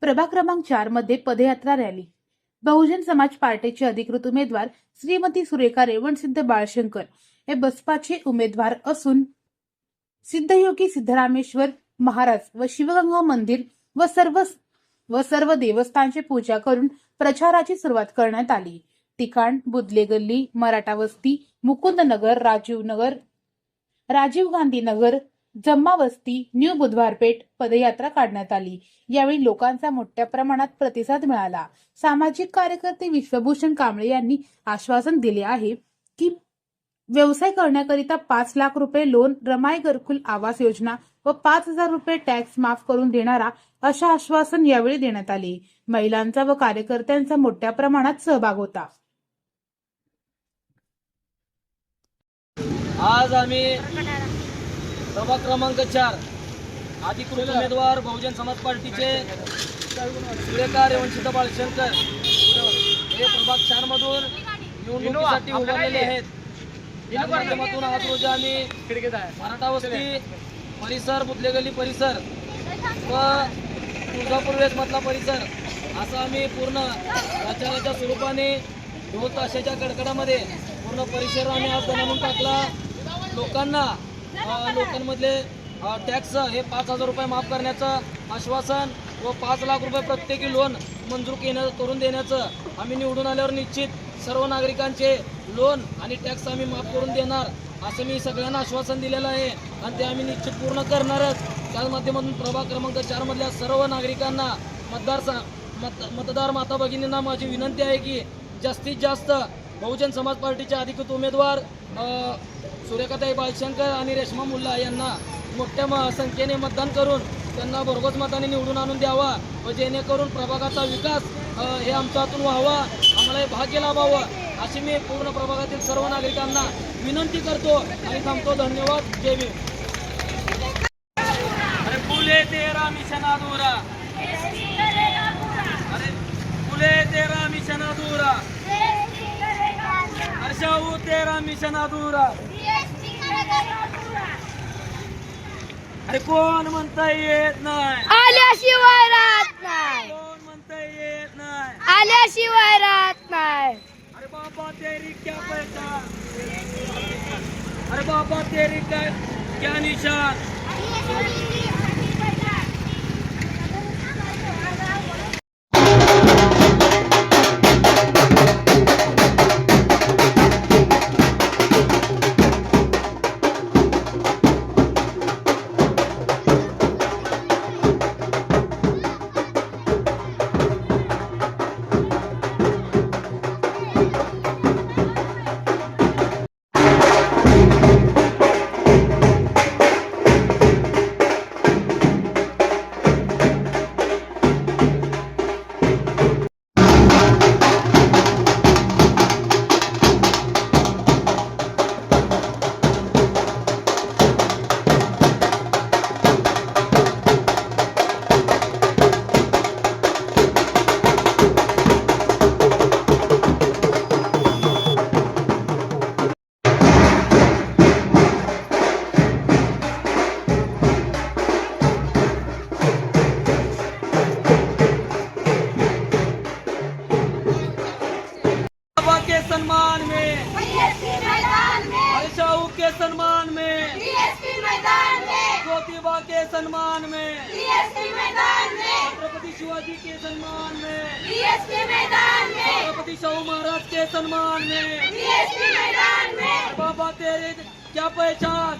प्रभाग क्रमांक 4 मध्ये पदयात्रा रॅली. बहुजन समाज पार्टीचे अधिकृत उमेदवार श्रीमती सुरेखा रेवणसिद्ध बाळशंकर हे बसपाचे उमेदवार असून सिद्धयोगी सिद्धरामेश्वर महाराज व शिवगंगा मंदिर व सर्व देवस्थानची पूजा करून प्रचाराची सुरुवात करण्यात आली. ठिकाण बुदले गल्ली, मराठा वस्ती, मुकुंद नगर, राजीव गांधी नगर, जम्मा वस्ती, न्यू बुधवारपेठ पदयात्रा काढण्यात आली. यावेळी लोकांचा मोठ्या प्रमाणात प्रतिसाद मिळाला. सामाजिक कार्यकर्ते विश्वभूषण कांबळे यांनी आश्वासन दिले आहे की व्यवसाय करण्याकरिता 5 लाख रुपये लोन, रमाई घरकुल आवास योजना व 5,000 रुपये टॅक्स माफ करून देणारा अशा आश्वासन यावेळी देण्यात आले. महिलांचा व कार्यकर्त्यांचा मोठ्या प्रमाणात सहभाग होता. आज आम्ही प्रभाग क्रमांक 4 अधिकृत उमेदवार बहुजन समाज पार्टीचे सुरेखा रेवणसिद्ध बाळशंकर हे प्रभाग 4 मधून निवडणुकीसाठी उभारलेले आहेत. या माध्यमातून आज रोजी आम्ही मराठा वस्ती परिसर, बुदले गल्ली परिसर व तुळजापूर वेस मधला परिसर असं आम्ही पूर्ण प्रचाराच्या स्वरूपाने ढोल ताशाच्या कडकडामध्ये पूर्ण परिसर आम्ही आज बनवून टाकला. लोकांमधले टॅक्स हे 5,000 रुपये माफ करण्याचं आश्वासन व 5 लाख रुपये प्रत्येकी लोन मंजूर करून देण्याचं आम्ही निवडून आल्यावर निश्चित सर्व नागरिकांचे लोन आणि टॅक्स आम्ही माफ करून देणार असं मी सगळ्यांना आश्वासन दिलेलं आहे आणि ते आम्ही निश्चित पूर्ण करणारच. त्या माध्यमातून प्रभाग क्रमांक 4 मधल्या सर्व नागरिकांना मतदार माता भगिनींना माझी विनंती आहे की जास्तीत जास्त बहुजन समाज पार्टीचे अधिकृत उमेदवार सुरेखाताई बाळशंकर आणि रेश्मा मुल्ला यांना मोठ्या संख्येने मतदान करून त्यांना भरघोस मताने निवडून आणून द्यावा व जेणेकरून प्रभागाचा विकास हे आमच्या हातून व्हावा, आम्हाला हे भाग्य लाभावं अशी मी पूर्ण प्रभागातील सर्व नागरिकांना विनंती करतो आणि थांबतो. धन्यवाद. जय भीम. अरे फुले तेरा मिशन अधूरा, अरे फुले तेरा मिशन अधूरा, हर्षाऊ तेरा मिशन अधूरा. अरे कोण म्हणता येत नाही आल्याशिवाय राहत नाही, कोण म्हणता येत नाही आल्याशिवाय राहत नाही. अरे बाबा तेरी क्या पहचान, अरे बाबा तेरी क्या निशान. सम्मान में, हर्षाऊ के सम्मान में, ज्योतिबा के सम्मान में, छत्रपति शिवाजी के सम्मान में, छत्रपति शाहू महाराज के सम्मान में, बाबा तेरे क्या पहचान.